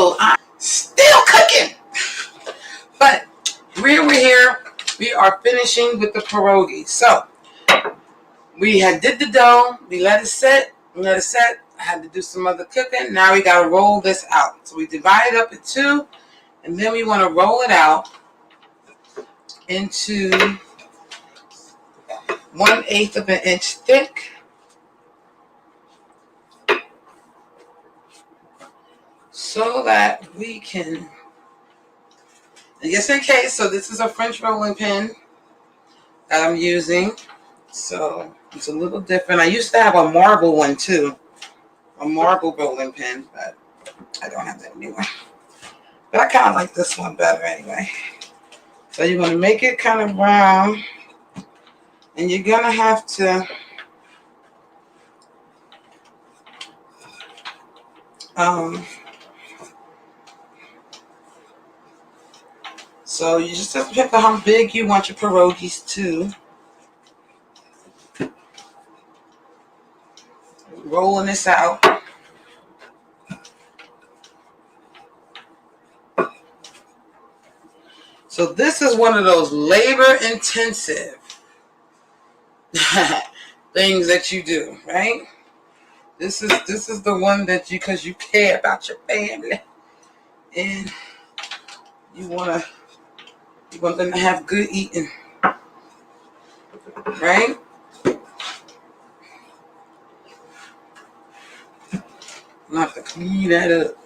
So I'm still cooking. But we're here. We are finishing with the pierogi. So we had did the dough. We let it set. I had to do some other cooking. Now we got to roll this out. So we divide it up in two. And then we want to roll it out into 1/8 of an inch thick. So that we can, and just in case, so this is a French rolling pin that I'm using. So it's a little different. I used to have a marble one too. A marble rolling pin, but I don't have that anymore. But I kind of like this one better anyway. So you're going to make it kind of round. And you're going to have to so you just have to pick how big you want your pierogies to. Rolling this out. So this is one of those labor-intensive things that you do, right? This is the one that because you care about your family and you want them to have good eating, right? I'm gonna have to clean that up.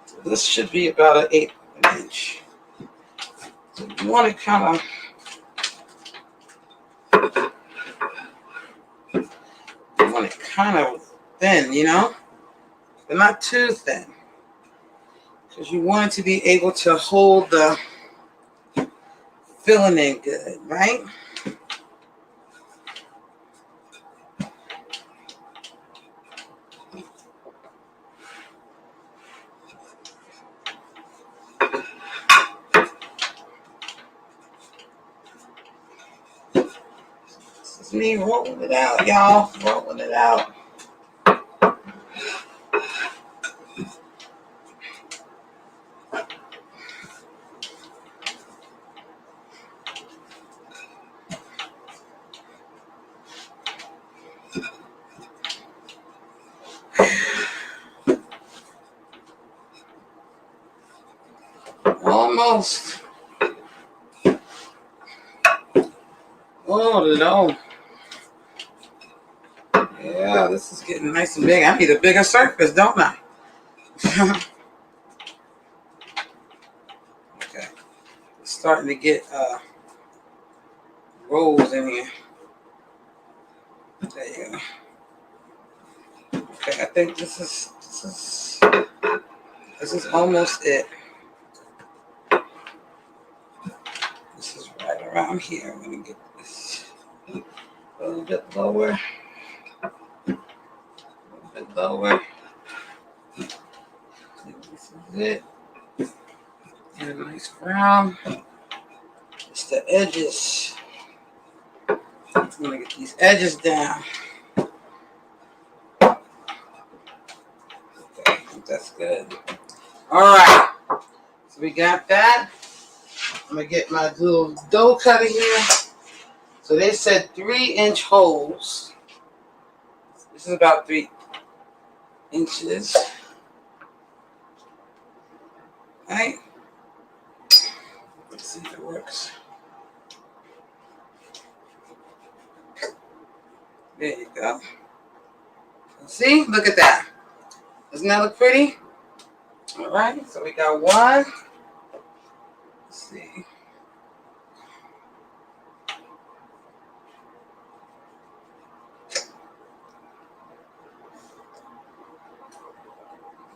So this should be about an 1/8 of an inch. So you want it kind of thin, you know, but not too thin, because you want it to be able to hold the filling in good, right? This is me rolling it out, y'all. Rolling it out. Almost. Oh no. Yeah, this is getting nice and big. I need a bigger surface, don't I? Okay. It's starting to get rolls in here. There you go. Okay, I think this is almost it. This is right around here. I'm gonna get this a little bit lower. A little bit lower. This is it. And a nice brown. It's the edges. I'm gonna get these edges down. Okay, I think that's good. All right. So we got that. I'm gonna get my little dough cutter here. So they said 3-inch holes. This is about 3 inches. All right. Let's see if it works. There you go. See? Look at that. Doesn't that look pretty? All right. So we got one. Let's see.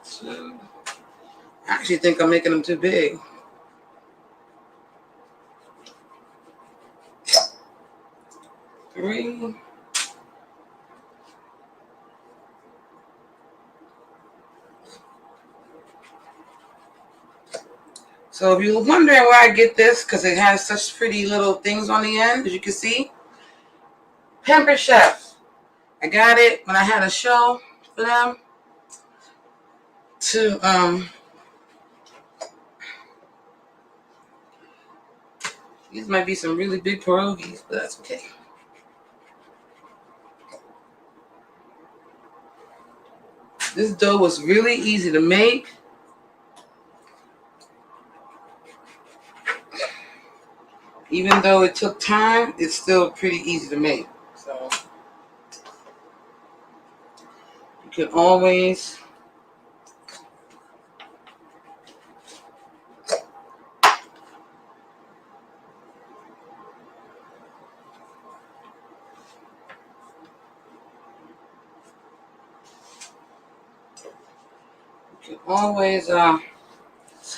Two. I actually think I'm making them too big. 3. So if you're wondering where I get this, because it has such pretty little things on the end, as you can see. Pampered Chef. I got it when I had a show for them. to these might be some really big pierogies, but that's okay. This dough was really easy to make. Even though it took time, it's still pretty easy to make. So you can always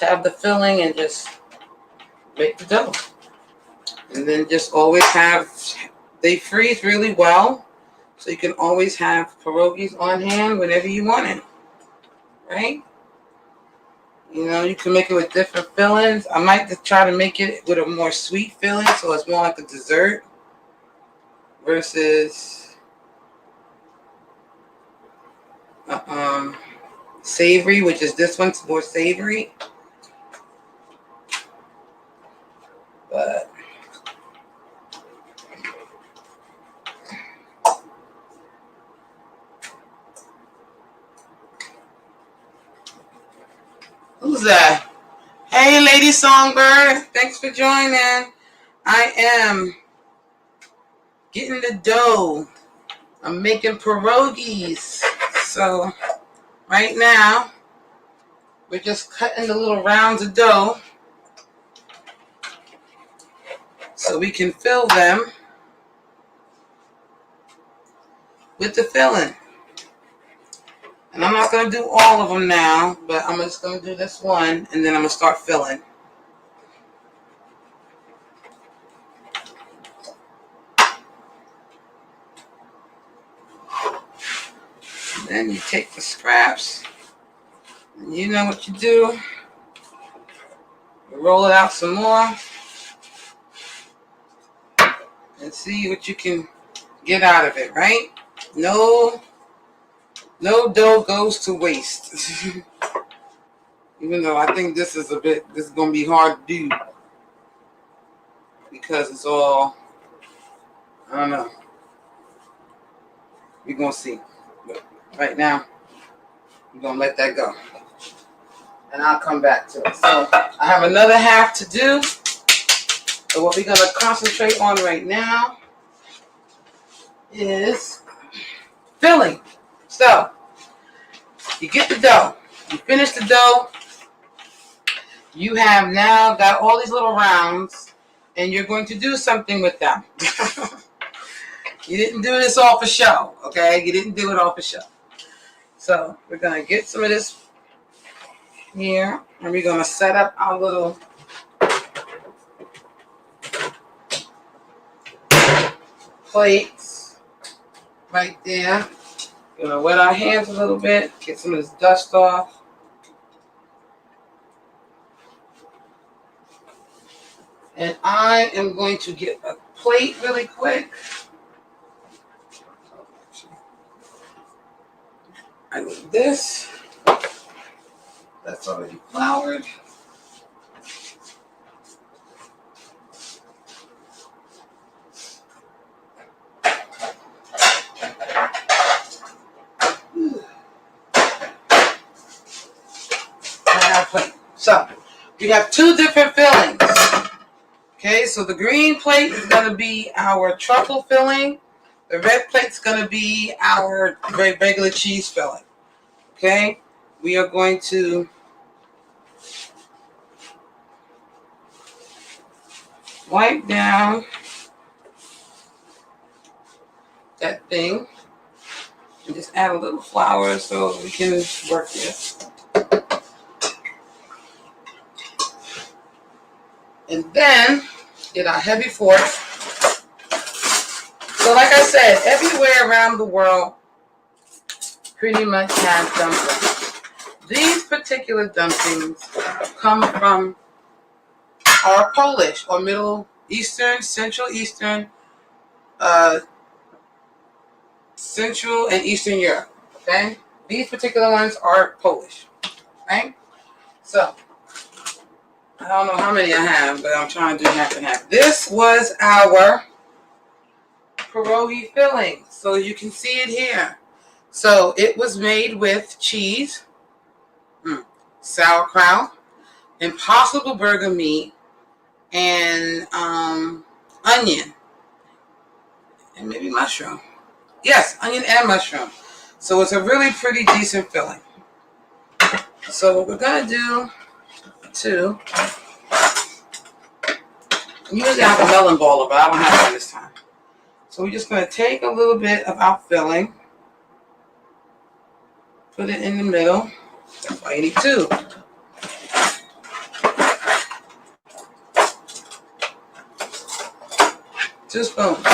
have the filling and just make the dough. And then just always have, they freeze really well, so you can always have pierogies on hand whenever you want it, right? You know, you can make it with different fillings. I might just try to make it with a more sweet filling, so it's more like a dessert versus savory, which is this one's more savory. But who's that? Hey, Lady Songbird. Thanks for joining. I am getting the dough. I'm making pierogies. So right now, we're just cutting the little rounds of dough so we can fill them with the filling. And I'm not going to do all of them now, but I'm just going to do this one, and then I'm going to start filling. And then you take the scraps, and you know what you do. You roll it out some more, and see what you can get out of it, right? No dough goes to waste. Even though I think this is going to be hard to do because it's all, I don't know. We're going to see. But right now, we're going to let that go. And I'll come back to it. So I have another half to do. So what we're going to concentrate on right now is filling. So you get the dough. You finish the dough. You have now got all these little rounds, and you're going to do something with them. You didn't do this all for show, okay? You didn't do it all for show. So we're going to get some of this here, and we're going to set up our little plates right there. We're going to wet our hands a little bit, get some of this dust off. And I am going to get a plate really quick. I need this. That's already floured. So we have two different fillings. Okay, so the green plate is going to be our truffle filling. The red plate is going to be our regular cheese filling. Okay, we are going to wipe down that thing and just add a little flour so we can work this. And then get our heavy fork. So like I said, everywhere around the world pretty much has dumplings. These particular dumplings come from our Polish or Middle Eastern, Central Eastern, Central and Eastern Europe. Okay? These particular ones are Polish. right? So I don't know how many I have, but I'm trying to do half and half. This was our pierogi filling, so you can see it here. So it was made with cheese, sauerkraut, impossible burger meat, and onion, and maybe mushroom. Yes, onion and mushroom. So it's a really pretty decent filling. So what we're gonna do too, usually I have a melon baller, but I don't have one this time. So we're just gonna take a little bit of our filling, put it in the middle. That's why you need two. 2 spoons.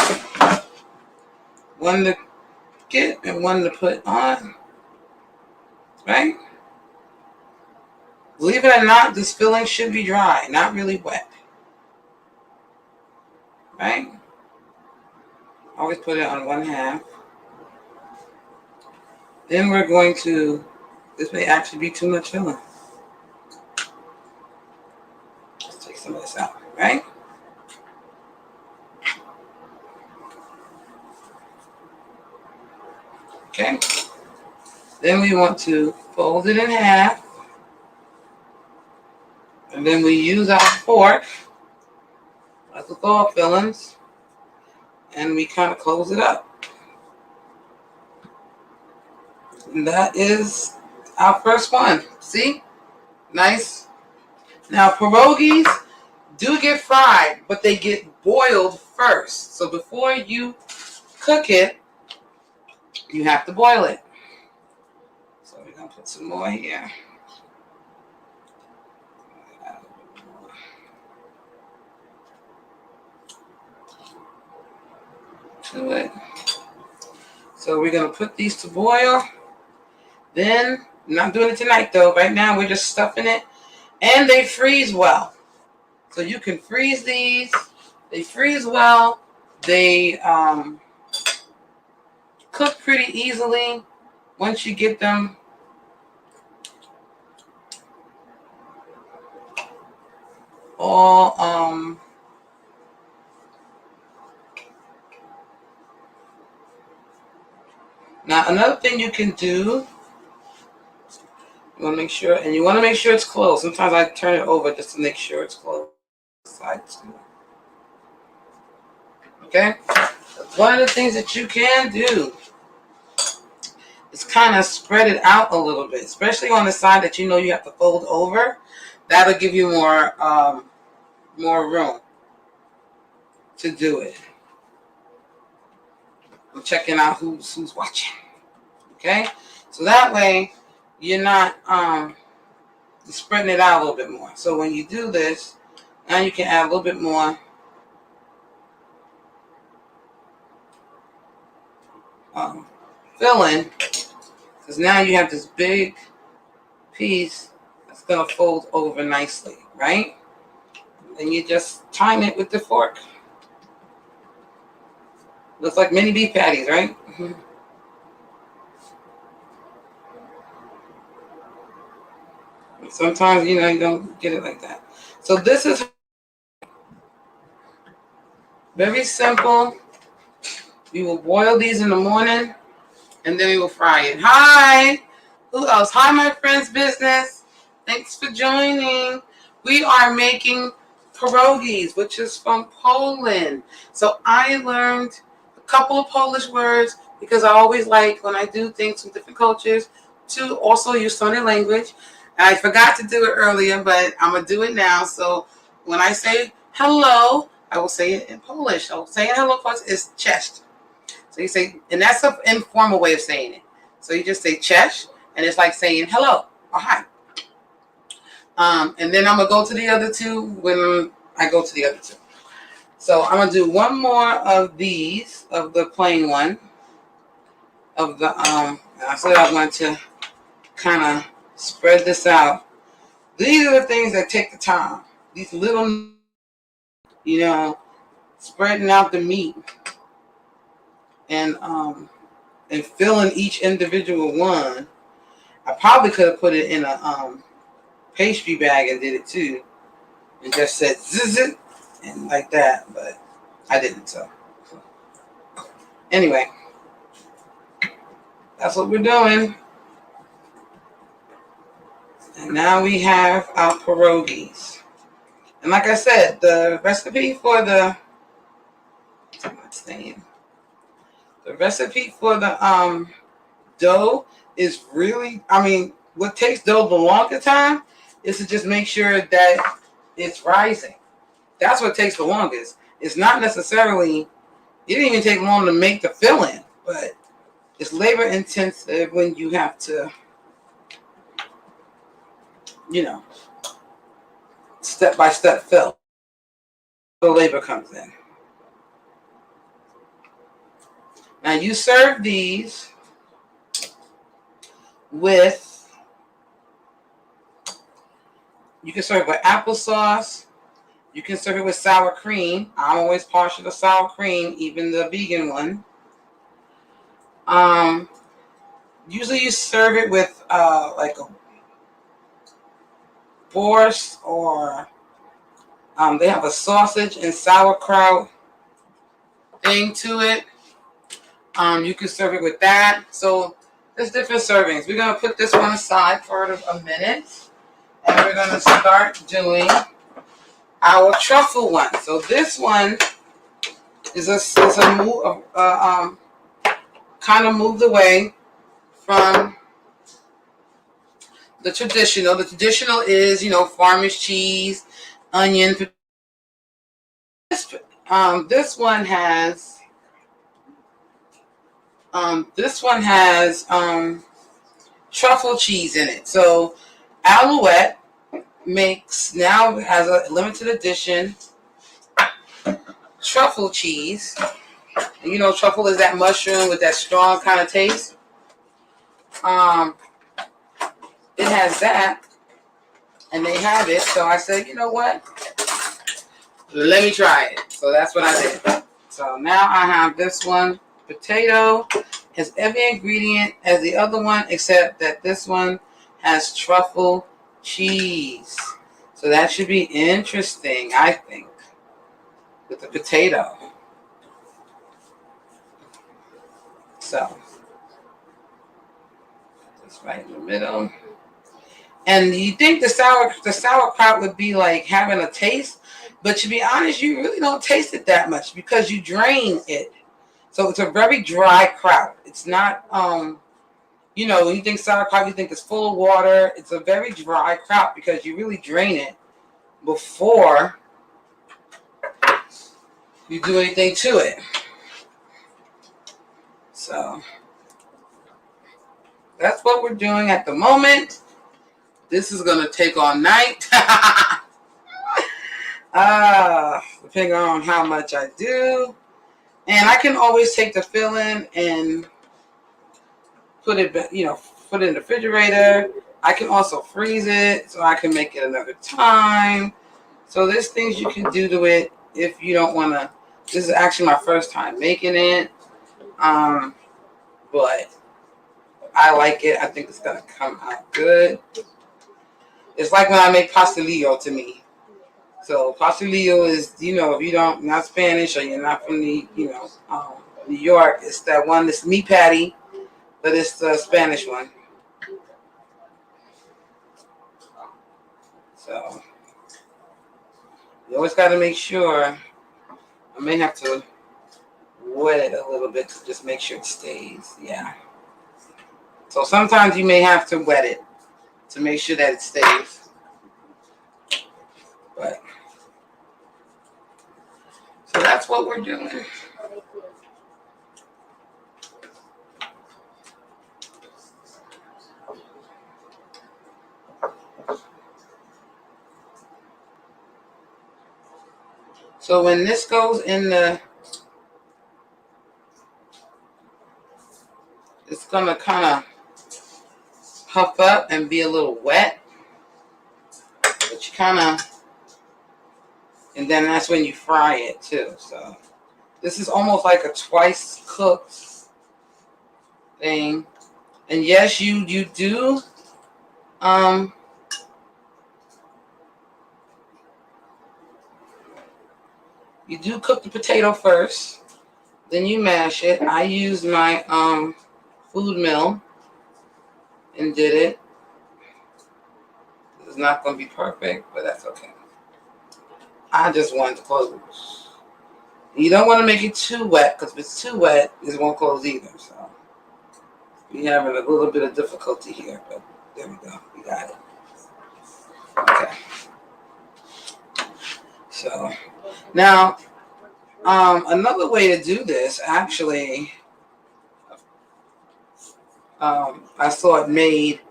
One to get and one to put on. Right? Believe it or not, this filling should be dry, not really wet. Right? Always put it on 1/2. Then we're going to, this may actually be too much filling. Let's take some of this out, right? Okay. Then we want to fold it in half. And then we use our fork, like with all fillings, and we kind of close it up. And that is our first one. See? Nice. Now, pierogies do get fried, but they get boiled first. So before you cook it, you have to boil it. So we're going to put some more here. To it. So we're going to put these to boil. Then, I'm not doing it tonight though. Right now we're just stuffing it. And they freeze well. So you can freeze these. They freeze well. They cook pretty easily once you get them all now another thing you can do, you want to make sure, and you want to make sure it's closed. Sometimes I turn it over just to make sure it's closed. Side too. Okay? One of the things that you can do is kind of spread it out a little bit, especially on the side that you know you have to fold over. That'll give you more room to do it. I'm checking out who's watching. Okay? So that way you're not spreading it out a little bit more. So when you do this, now you can add a little bit more filling, because now you have this big piece that's going to fold over nicely, right? And you just time it with the fork. Looks like mini beef patties, right? Mm-hmm. Sometimes, you don't get it like that. So this is very simple. We will boil these in the morning, and then we will fry it. Hi! Who else? Hi, my friend's business. Thanks for joining. We are making pierogies, which is from Poland. So I learned a couple of Polish words because I always like, when I do things from different cultures, to also use some of their language. And I forgot to do it earlier, but I'm going to do it now. So when I say hello, I will say it in Polish. So saying hello first is cześć. So you say, and that's an informal way of saying it. So you just say cześć, and it's like saying hello or hi. And then I'm going to go to the other two when I go to the other two. So I'm going to do one more of these, of the plain one, of the, I said I want to kind of spread this out. These are the things that take the time. These little, spreading out the meat and filling each individual one. I probably could have put it in a pastry bag and did it too, and just said zzz it and like that, but I didn't. So anyway, that's what we're doing. And now we have our pierogies. And like I said, the recipe for the dough is really, I mean, what takes dough the longer time is to just make sure that it's rising. That's what takes the longest. It's not necessarily, it didn't even take long to make the filling, but it's labor intensive when you have to, step by step fill. The labor comes in. Now you serve these with, you can serve it with applesauce. You can serve it with sour cream. I'm always partial to sour cream, even the vegan one. Usually you serve it with like a borscht, or they have a sausage and sauerkraut thing to it. You can serve it with that. So there's different servings. We're going to put this one aside for a minute, and we're going to start doing our truffle one. So this one is a move, kind of moved away from the traditional. The traditional is, farmer's cheese, onion. This one has truffle cheese in it. So Alouette now has a limited edition truffle cheese. And truffle is that mushroom with that strong kind of taste. It has that, and they have it. So I said, you know what? Let me try it. So that's what I did. So now I have this one. Potato has every ingredient as the other one, except that this one has truffle cheese. So that should be interesting, I think, with the potato. So just right in the middle. And you think the sauerkraut would be like having a taste, but to be honest, you really don't taste it that much because you drain it. So it's a very dry kraut. It's not, when you think sauerkraut, you think it's full of water. It's a very dry kraut because you really drain it before you do anything to it. So that's what we're doing at the moment. This is going to take all night. Depending on how much I do. And I can always take the filling and put it in the refrigerator. I can also freeze it so I can make it another time. So there's things you can do to it if you don't want to. This is actually my first time making it. But I like it. I think it's going to come out good. It's like when I make pastelillo to me. So pastelillo is, if you're not Spanish or you're not from the, New York, it's that one, this meat patty, but it's the Spanish one. So you always got to make sure. I may have to wet it a little bit to just make sure it stays. Yeah. So sometimes you may have to wet it to make sure that it stays. But so that's what we're doing. So when this goes in it's gonna kind of puff up and be a little wet, but you kind of, and then that's when you fry it too. So this is almost like a twice cooked thing. And yes, you do You do cook the potato first, then you mash it. I used my food mill and did it. It's not going to be perfect, but that's okay. I just wanted to close. You don't want to make it too wet, because if it's too wet, it won't close either. So we're having a little bit of difficulty here, but there we go. We got it. Okay. So now, another way to do this, actually, I saw it made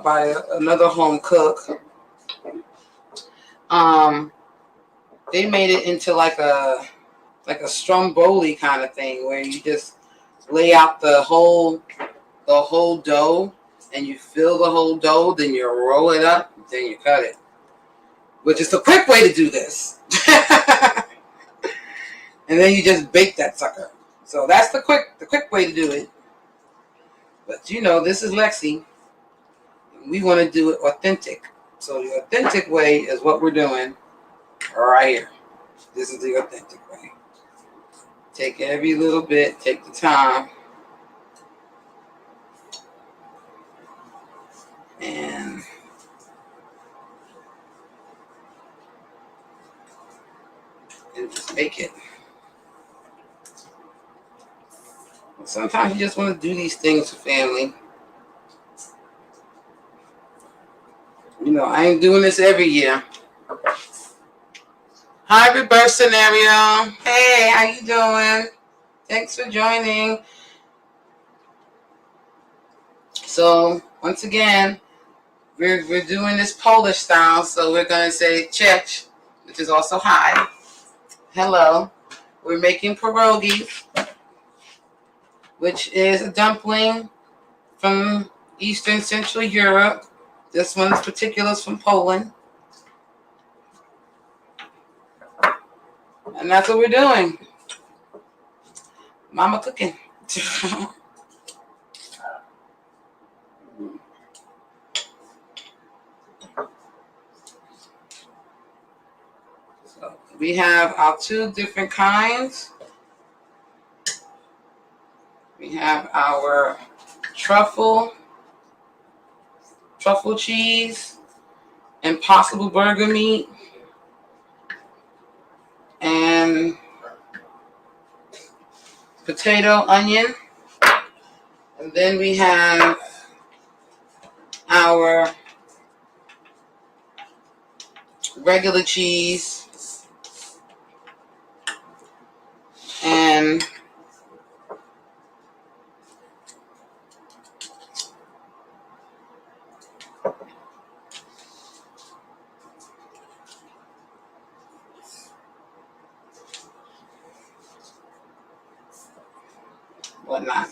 by another home cook. They made it into like a stromboli kind of thing, where you just lay out the whole dough, and you fill the whole dough, then you roll it up, then you cut it. Which is the quick way to do this. And then you just bake that sucker. So that's the quick way to do it. But this is Lexie. We want to do it authentic. So the authentic way is what we're doing right here. This is the authentic way. Take every little bit, take the time, and just make it. Sometimes you just want to do these things for family. I ain't doing this every year. Hi, reverse scenario. Hey, how you doing? Thanks for joining. So, once again, we're doing this Polish style, so we're going to say cześć, which is also hi. Hello. We're making pierogies, which is a dumpling from Eastern Central Europe. This one's particulars from Poland. And that's what we're doing. Mama cooking. So we have our two different kinds. We have our truffle cheese, Impossible burger meat, and potato, onion. And then we have our regular cheese and whatnot.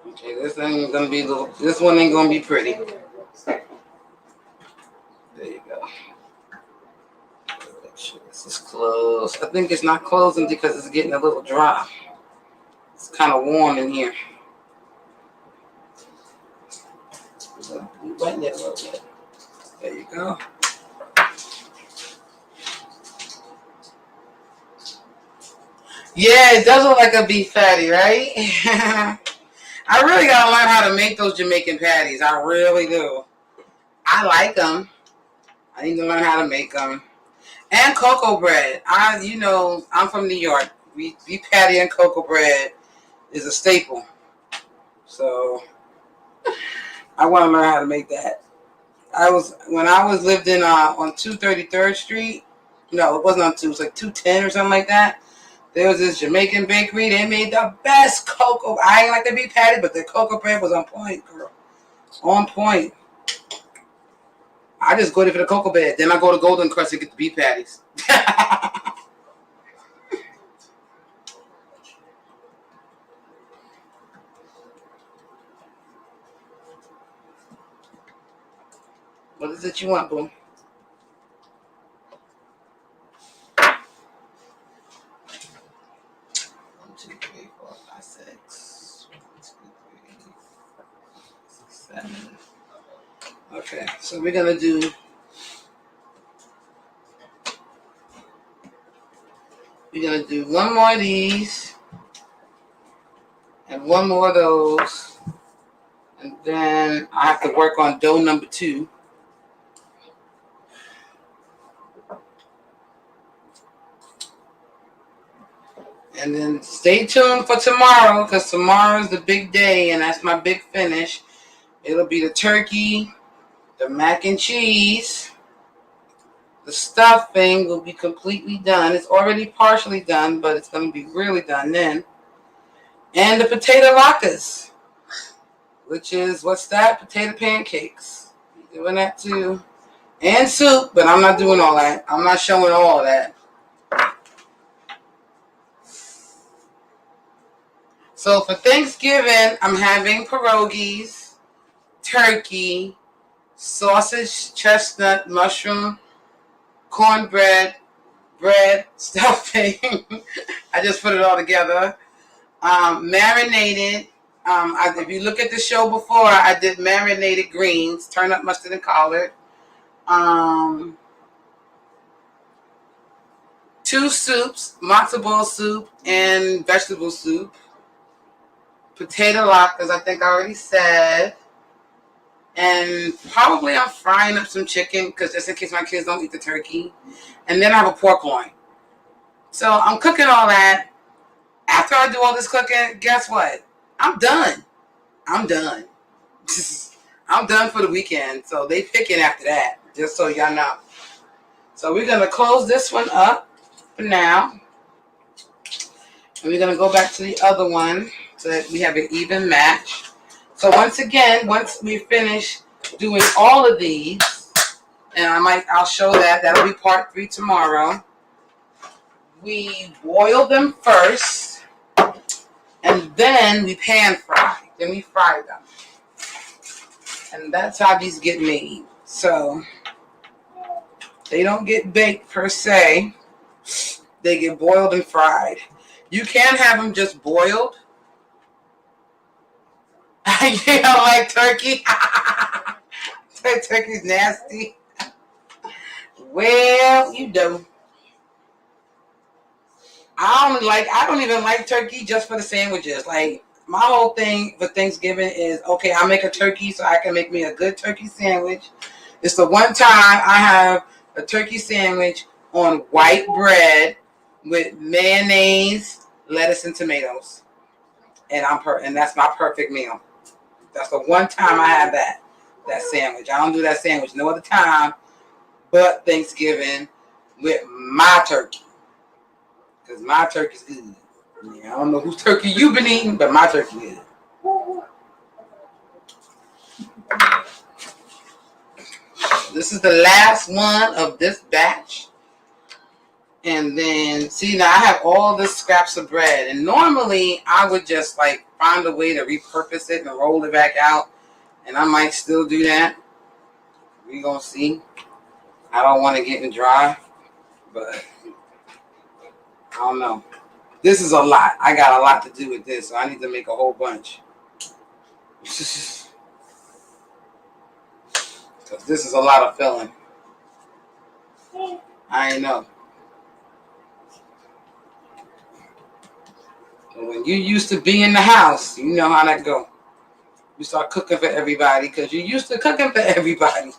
Okay, this ain't gonna be this one ain't gonna be pretty. There you go. Make sure this is closed. I think it's not closing because it's getting a little dry. It's kind of warm in here. Wetting it a little bit. There you go. Yeah, it does look like a beef patty, right? I really gotta learn how to make those Jamaican patties. I really do. I like them. I need to learn how to make them. And cocoa bread. I'm from New York. Beef patty and cocoa bread is a staple. So I want to learn how to make that. When I was lived in on 233rd Street. No, it wasn't on 2. It was like 210 or something like that. There was this Jamaican bakery. They made the best cocoa. I ain't like the beef patty, but the cocoa bread was on point, girl. On point. I just go there for the cocoa bread. Then I go to Golden Crust and get the beef patties. What is it you want, boo? 1, 2, 3, 4, 5, 6. 1, 2, 3, 4, 5, 6, 7. Okay, so we're gonna do. We're gonna do one more of these and one more of those, and then I have to work on dough number 2. And then stay tuned for tomorrow, because tomorrow is the big day, and that's my big finish. It'll be the turkey, the mac and cheese, the stuffing will be completely done. It's already partially done, but it's going to be really done then. And the potato latkes, which is, what's that? Potato pancakes. Doing that too. And soup, but I'm not doing all that. I'm not showing all that. So for Thanksgiving, I'm having pierogies, turkey, sausage, chestnut, mushroom, cornbread, bread, stuffing. I just put it all together. Marinated. If you look at the show before, I did marinated greens, turnip, mustard, and collard. 2 soups, matzo ball soup and vegetable soup. Potato latkes, I think I already said. And probably I'm frying up some chicken, because just in case my kids don't eat the turkey. And then I have a pork loin. So I'm cooking all that. After I do all this cooking, guess what? I'm done. I'm done. I'm done for the weekend. So they picking after that, just so y'all know. So we're going to close this one up for now. And we're going to go back to the other one so that we have an even match. So once again, once we finish doing all of these, and I'll show that. That'll be part 3 tomorrow. We boil them first, and then we pan fry. Then we fry them. And that's how these get made. So they don't get baked per se. They get boiled and fried. You can have them just boiled. You don't like turkey? Turkey's nasty. Well, you do. I don't even like turkey just for the sandwiches. Like, my whole thing for Thanksgiving is, okay, I make a turkey so I can make me a good turkey sandwich. It's the one time I have a turkey sandwich on white bread with mayonnaise, lettuce, and tomatoes. And that's my perfect meal. That's the one time I have that sandwich. I don't do that sandwich no other time but Thanksgiving with my turkey. Because my turkey's good. Yeah, I don't know whose turkey you've been eating, but my turkey is. This is the last one of this batch. And then, see, now I have all the scraps of bread. And normally, I would just, like, find a way to repurpose it and roll it back out. And I might still do that. We're going to see. I don't want to get it dry. But I don't know. This is a lot. I got a lot to do with this, so I need to make a whole bunch. Because this is a lot of filling. I know. And when you used to be in the house, you know how that go. You start cooking for everybody because you used to cooking for everybody.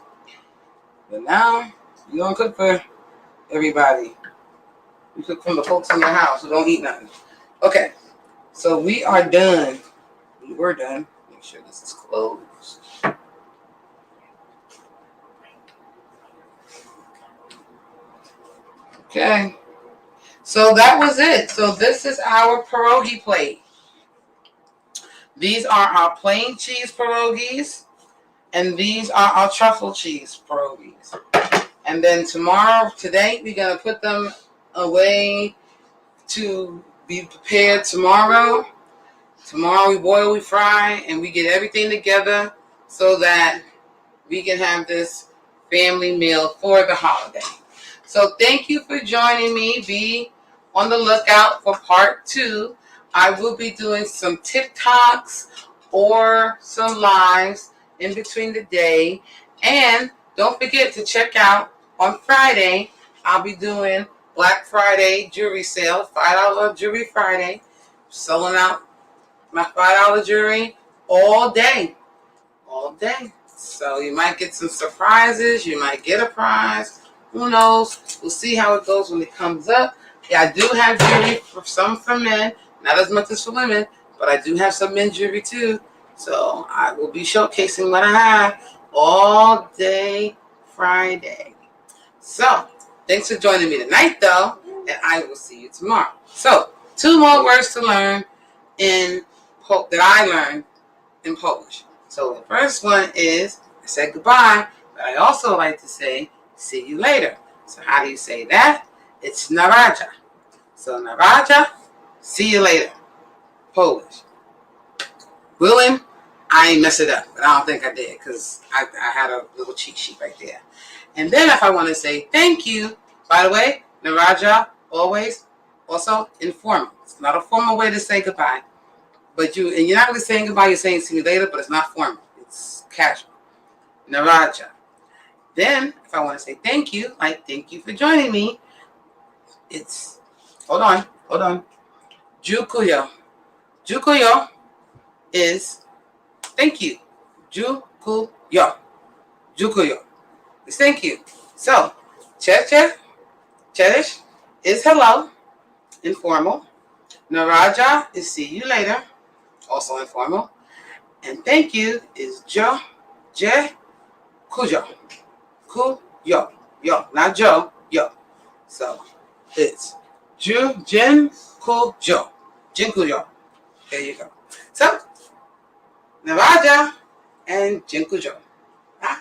But now, you don't cook for everybody. You cook from the folks in your house who don't eat nothing. Okay, so we are done. We're done. Make sure this is closed. Okay, so that was it. So this is our pierogi plate. These are our plain cheese pierogies, and these are our truffle cheese pierogies. And then today, we're going to put them away to be prepared tomorrow. Tomorrow we boil, we fry, and we get everything together so that we can have this family meal for the holiday. So thank you for joining me. Be on the lookout for part 2. I will be doing some TikToks or some lives in between the day. And don't forget to check out on Friday, I'll be doing Black Friday jewelry sale, $5 jewelry Friday. Selling out my $5 jewelry all day. All day. So you might get some surprises. You might get a prize. Who knows? We'll see how it goes when it comes up. Yeah, I do have jewelry for some for men, not as much as for women, but I do have some men's jewelry too. So I will be showcasing what I have all day Friday. So thanks for joining me tonight, though, and I will see you tomorrow. So 2 more words to learn that I learned in Polish. So the first one is I said goodbye, but I also like to say see you later. So how do you say that? It's na razie. So na razie, see you later. Polish. Willing, I ain't mess it up, but I don't think I did because I had a little cheat sheet right there. And then if I want to say thank you, by the way, na razie always also informal. It's not a formal way to say goodbye. But you're not really saying goodbye, you're saying see you later, but it's not formal. It's casual. Na razie. Then, if I want to say thank you, like thank you for joining me, it's, hold on. Dziękuję. Dziękuję is thank you. Dziękuję. Dziękuję is thank you. So, cześć is hello, informal. Na razie is see you later, also informal. And thank you is dziękuję. Yo, not Joe, yo. So it's dziękuję. Dziękuję. There you go. So, na razie and dziękuję. Ah.